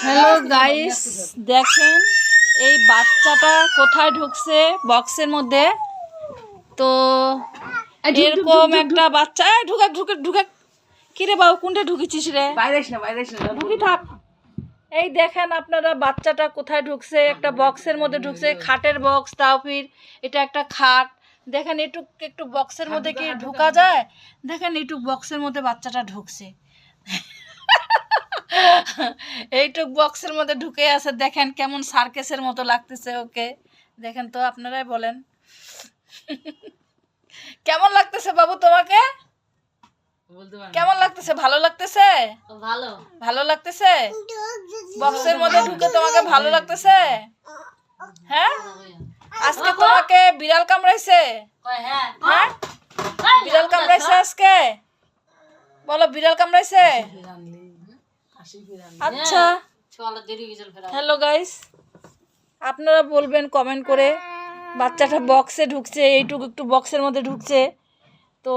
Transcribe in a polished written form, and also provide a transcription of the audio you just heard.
Hello guys, দেখেন এই বাচ্চাটা কোথায় ঢুকছে বক্সের মধ্যে। তো এরকম একটা বাচ্চা ঢুকে ঢুকে ঢুকে কিরে বাবু কোনটা ঢুকেছিস রে? ঢুকি থাক। এই দেখেন আপনারা বাচ্চাটা কোথায় ঢুকছে, একটা বক্সের মধ্যে ঢুকছে, খাটের বক্স, তাও ফির এটা একটা খাট। দেখেন একটু একটু বক্সের মধ্যে কি ঢোকা যায়? দেখেন একটু বক্সের মধ্যে বাচ্চাটা ঢুকছে, এইটুক বক্সের মধ্যে ঢুকে আছে। দেখেন কেমন সার্কেসের মতো লাগতেছে ওকে। দেখেন তো আপনারাই বলেন কেমন লাগতেছে বাবু তোমাকে? কেমন লাগতেছে? ভালো লাগতেছে? ভালো ভালো লাগতেছে? বক্সের মধ্যে ঢুকে তোমাকে ভালো লাগতেছে? হ্যাঁ, আজকে তোমাকে বিড়াল কামড়াইছে? হ্যাঁ, বিড়াল কামড়াইছে আজকে? বলো বিড়াল কামড়াইছে? আচ্ছা, হ্যালো গাইস, আপনারা বলবেন কমেন্ট করে বাচ্চাটা বক্সে ঢুকছে, এইটুকু একটু বক্সের মধ্যে ঢুকছে তো